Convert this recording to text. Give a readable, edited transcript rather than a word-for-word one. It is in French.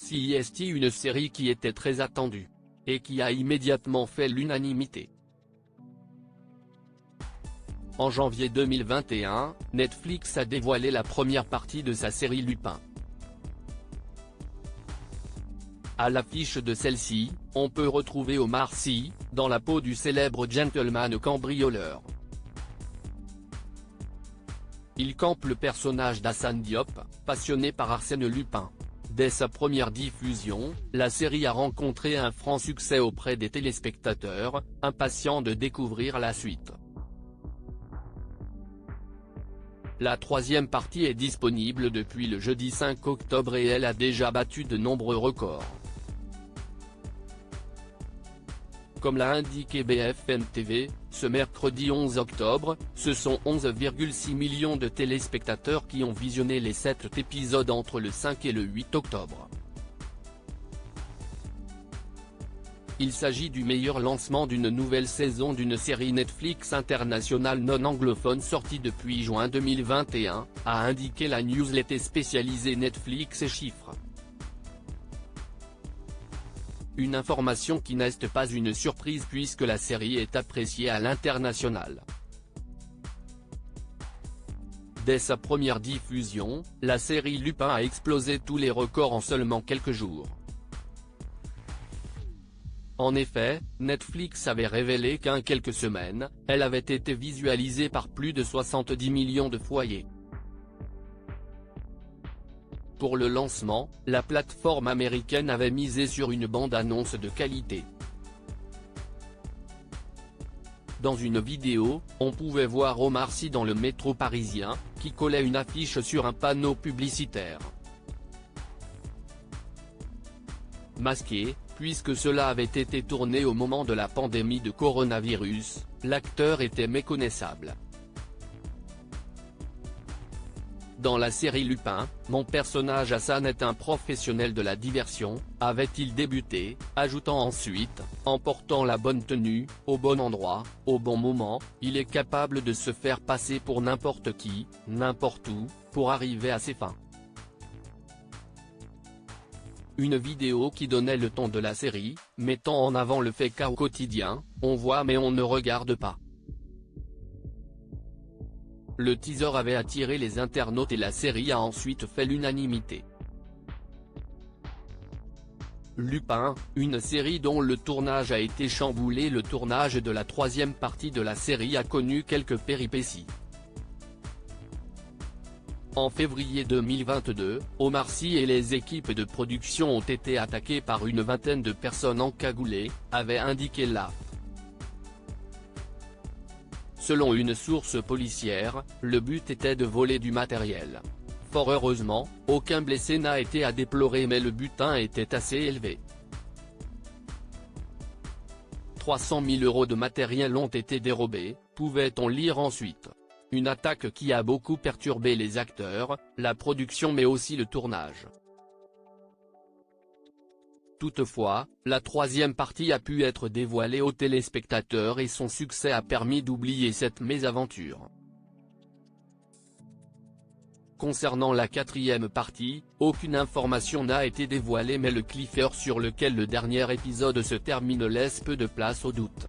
NCIS, une série qui était très attendue. Et qui a immédiatement fait l'unanimité. En janvier 2021, Netflix a dévoilé la première partie de sa série Lupin. À l'affiche de celle-ci, on peut retrouver Omar Sy, dans la peau du célèbre gentleman cambrioleur. Il campe le personnage d'Hassane Diop, passionné par Arsène Lupin. Dès sa première diffusion, la série a rencontré un franc succès auprès des téléspectateurs, impatients de découvrir la suite. La troisième partie est disponible depuis le jeudi 5 octobre et elle a déjà battu de nombreux records. Comme l'a indiqué BFM TV, ce mercredi 11 octobre, ce sont 11,6 millions de téléspectateurs qui ont visionné les 7 épisodes entre le 5 et le 8 octobre. Il s'agit du meilleur lancement d'une nouvelle saison d'une série Netflix internationale non anglophone sortie depuis juin 2021, a indiqué la newsletter spécialisée Netflix et Chiffres. Une information qui n'est pas une surprise puisque la série est appréciée à l'international. Dès sa première diffusion, la série Lupin a explosé tous les records en seulement quelques jours. En effet, Netflix avait révélé qu'en quelques semaines, elle avait été visualisée par plus de 70 millions de foyers. Pour le lancement, la plateforme américaine avait misé sur une bande-annonce de qualité. Dans une vidéo, on pouvait voir Omar Sy dans le métro parisien, qui collait une affiche sur un panneau publicitaire. Masqué, puisque cela avait été tourné au moment de la pandémie de coronavirus, l'acteur était méconnaissable. Dans la série Lupin, mon personnage Hassane est un professionnel de la diversion, avait-il débuté, ajoutant ensuite, en portant la bonne tenue, au bon endroit, au bon moment, il est capable de se faire passer pour n'importe qui, n'importe où, pour arriver à ses fins. Une vidéo qui donnait le ton de la série, mettant en avant le fait qu'au quotidien, on voit mais on ne regarde pas. Le teaser avait attiré les internautes et la série a ensuite fait l'unanimité. Lupin, une série dont le tournage a été chamboulé. Le tournage de la troisième partie de la série a connu quelques péripéties. En février 2022, Omar Sy et les équipes de production ont été attaqués par une vingtaine de personnes encagoulées, avait indiqué l'AFP. Selon une source policière, le but était de voler du matériel. Fort heureusement, aucun blessé n'a été à déplorer mais le butin était assez élevé. 300 000 € de matériel ont été dérobés, pouvait-on lire ensuite. Une attaque qui a beaucoup perturbé les acteurs, la production mais aussi le tournage. Toutefois, la troisième partie a pu être dévoilée aux téléspectateurs et son succès a permis d'oublier cette mésaventure. Concernant la quatrième partie, aucune information n'a été dévoilée mais le cliffhanger sur lequel le dernier épisode se termine laisse peu de place au doute.